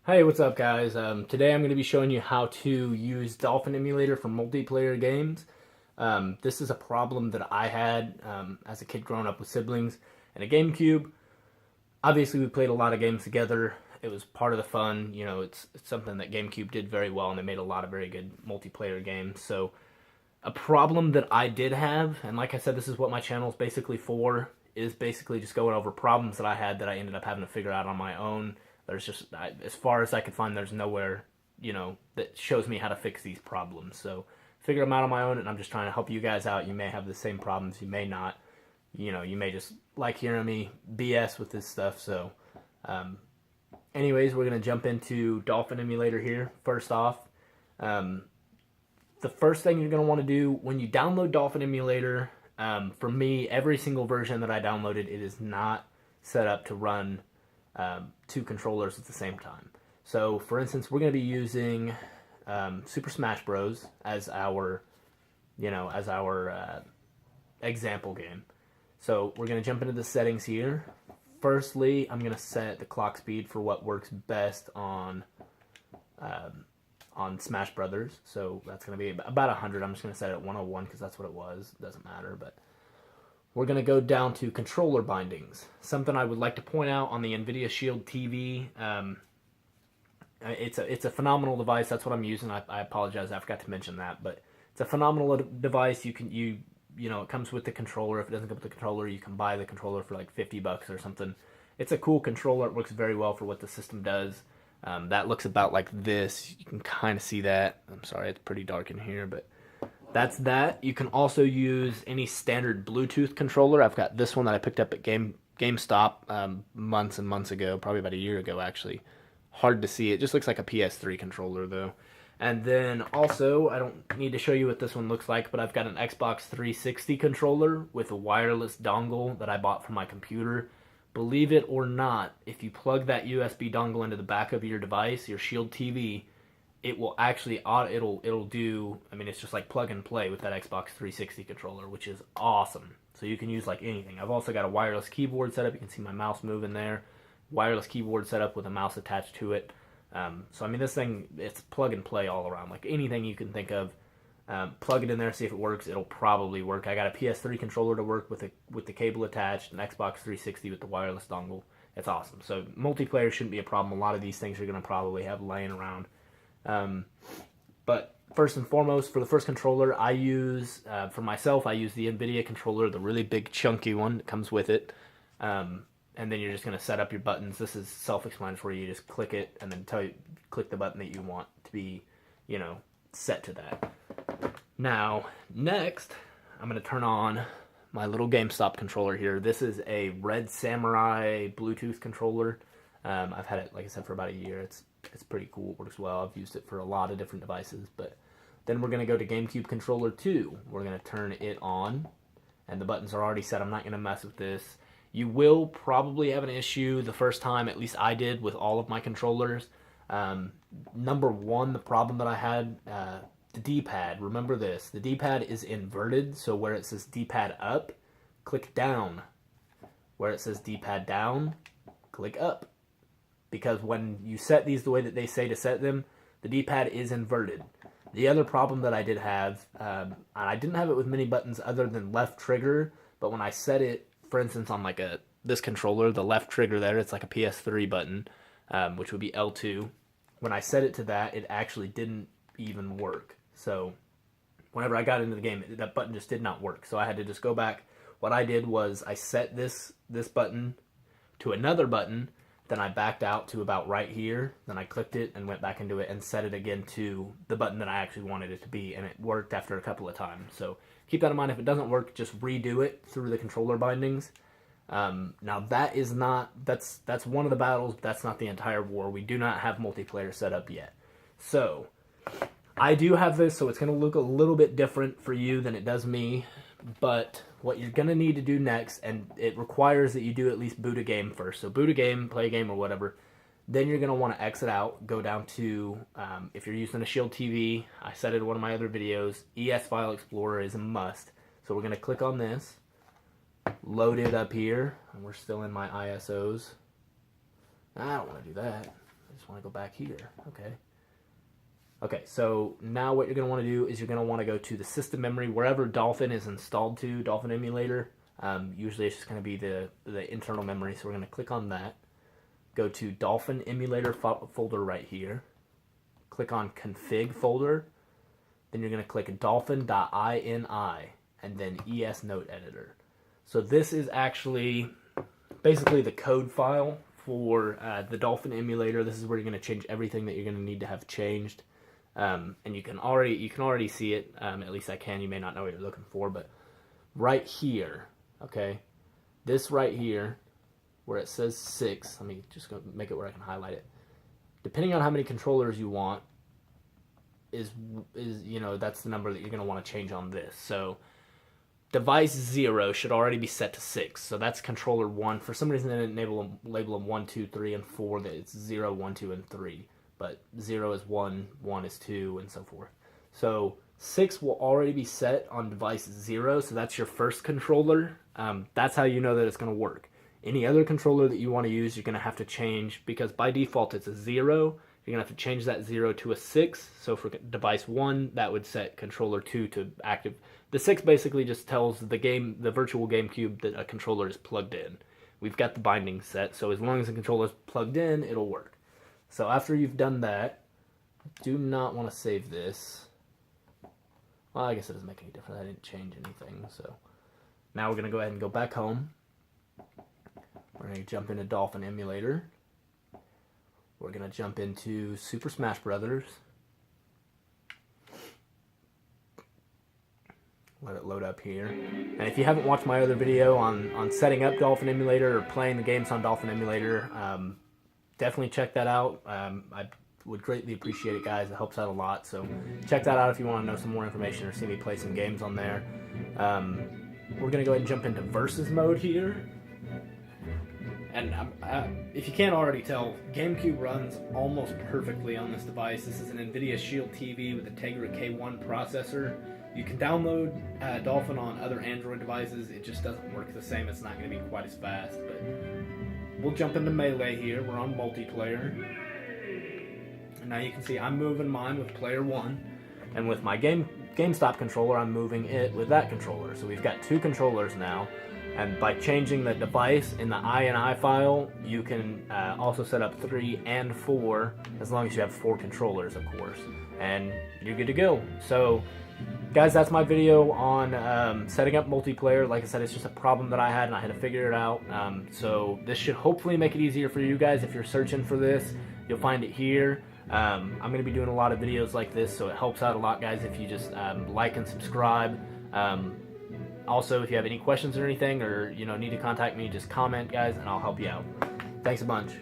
Hey, what's up, guys? Today I'm going to be showing you how to use Dolphin Emulator for multiplayer games. This is a problem that I had as a kid growing up with siblings and a GameCube. Obviously, we played a lot of games together. It was part of the fun. You know, it's something that GameCube did very well, and they made a lot of very good multiplayer games. So, a problem that I did have, and like I said, this is what my channel is basically for, is basically just going over problems that I had that I ended up having to figure out on my own. There's just, as far as I could find, there's nowhere, that shows me how to fix these problems. So figure them out on my own, and I'm just trying to help you guys out. You may have the same problems, you may not. You may just like hearing me BS with this stuff. So, anyways, we're gonna jump into Dolphin Emulator here. First off, um, the first thing you're going to want to do when you download Dolphin Emulator, for me, every single version that I downloaded, it is not set up to run two controllers at the same time. So, for instance, we're going to be using Super Smash Bros. As our, example game. So, we're going to jump into the settings here. Firstly, I'm going to set the clock speed for what works best on Smash Brothers. So that's going to be about 100. I'm just going to set it at 101 because that's what it was. It doesn't matter. But we're going to go down to controller bindings. Something I would like to point out on the Nvidia Shield TV. It's a phenomenal device. That's what I'm using. I apologize. I forgot to mention that. But it's a phenomenal device. It comes with the controller. If it doesn't come with the controller, you can buy the controller for like $50 or something. It's a cool controller. It works very well for what the system does. That looks about like this. You can kind of see that. I'm sorry, it's pretty dark in here, but that's that. You can also use any standard Bluetooth controller. I've got this one that I picked up at GameStop months and months ago, probably about a year ago actually. Hard to see. It just looks like a PS3 controller though. And then also, I don't need to show you what this one looks like, but I've got an Xbox 360 controller with a wireless dongle that I bought from my computer. Believe it or not, if you plug that USB dongle into the back of your device, your Shield TV, it will actually it'll do. I mean, it's just like plug and play with that Xbox 360 controller, which is awesome. So you can use like anything. I've also got a wireless keyboard set up. You can see my mouse moving there. Wireless keyboard set up with a mouse attached to it. So I mean, this thing, it's plug and play all around. Like anything you can think of. Plug it in there, see if it works. It'll probably work. I got a PS3 controller to work with the cable attached, an Xbox 360 with the wireless dongle. It's awesome. So multiplayer shouldn't be a problem. A lot of these things you're going to probably have laying around. But first and foremost, for the first controller, I use for myself, I use the Nvidia controller, the really big chunky one that comes with it. And then you're just going to set up your buttons. This is self-explanatory. You just click it and then click the button that you want to be, set to that. Now, next, I'm going to turn on my little GameStop controller here. This is a Red Samurai Bluetooth controller. I've had it, like I said, for about a year. It's pretty cool. It works well. I've used it for a lot of different devices. But then we're going to go to GameCube controller 2. We're going to turn it on, and the buttons are already set. I'm not going to mess with this. You will probably have an issue the first time, at least I did, with all of my controllers. Number one, the problem that I had, the D-pad. Remember this. The D-pad is inverted, so where it says D-pad up, click down. Where it says D-pad down, click up. Because when you set these the way that they say to set them, the D-pad is inverted. The other problem that I did have, and I didn't have it with many buttons other than left trigger, but when I set it, for instance, on like this controller, the left trigger there, it's like a PS3 button, which would be L2. When I set it to that, it actually didn't even work. So whenever I got into the game, that button just did not work. So I had to just go back. What I did was I set this button to another button, then I backed out to about right here, then I clicked it and went back into it and set it again to the button that I actually wanted it to be, and it worked after a couple of times. So keep that in mind. If it doesn't work, just redo it through the controller bindings. Now that's one of the battles, but that's not the entire war. We do not have multiplayer set up yet. So I do have this, so it's going to look a little bit different for you than it does me, but what you're going to need to do next, and it requires that you do at least boot a game first. So boot a game, play a game or whatever. Then you're going to want to exit out, go down to, if you're using a Shield TV, I said it in one of my other videos, ES File Explorer is a must. So we're going to click on this, load it up here, and we're still in my ISOs. I don't want to do that. I just want to go back here. Okay, so now what you're going to want to do is you're going to want to go to the system memory, wherever Dolphin is installed to, Dolphin Emulator. Usually it's just going to be the internal memory, so we're going to click on that. Go to Dolphin Emulator folder right here. Click on Config folder. Then you're going to click dolphin.ini and then ES Note Editor. So this is actually basically the code file for the Dolphin Emulator. This is where you're going to change everything that you're going to need to have changed. And you can already see it. At least I can. You may not know what you're looking for, but right here, okay, this right here, where it says 6. Let me just go make it where I can highlight it. Depending on how many controllers you want, is that's the number that you're going to want to change on this. So device 0 should already be set to 6. So that's controller 1. For some reason, they didn't label them 1, 2, 3, and 4. That it's 0, 1, 2, and 3. But 0 is 1, 1 is 2, and so forth. So 6 will already be set on device 0, so that's your first controller. That's how you know that it's going to work. Any other controller that you want to use, you're going to have to change, because by default it's a 0. You're going to have to change that 0 to a 6. So for device 1, that would set controller 2 to active. The 6 basically just tells the virtual GameCube that a controller is plugged in. We've got the binding set, so as long as the controller is plugged in, it'll work. So after you've done that, do not want to save this. Well, I guess it doesn't make any difference. I didn't change anything. So now we're going to go ahead and go back home. We're going to jump into Dolphin Emulator. We're going to jump into Super Smash Brothers. Let it load up here. And if you haven't watched my other video on setting up Dolphin Emulator or playing the games on Dolphin Emulator, definitely check that out. I would greatly appreciate it, guys. It helps out a lot. So check that out if you want to know some more information or see me play some games on there. We're going to go ahead and jump into Versus mode here. And if you can't already tell, GameCube runs almost perfectly on this device. This is an Nvidia Shield TV with a Tegra K1 processor. You can download Dolphin on other Android devices. It just doesn't work the same. It's not going to be quite as fast. But we'll jump into Melee here. We're on multiplayer. And now you can see I'm moving mine with player 1. And with my GameStop controller, I'm moving it with that controller. So we've got 2 controllers now. And by changing the device in the INI file, you can also set up 3 and 4, as long as you have 4 controllers, of course. And you're good to go. So, guys, that's my video on setting up multiplayer. Like I said, it's just a problem that I had, and I had to figure it out. So this should hopefully make it easier for you guys. If you're searching for this, you'll find it here. I'm going to be doing a lot of videos like this, so it helps out a lot, guys, if you just like and subscribe. Also, if you have any questions or anything, or need to contact me, just comment, guys, and I'll help you out. Thanks a bunch.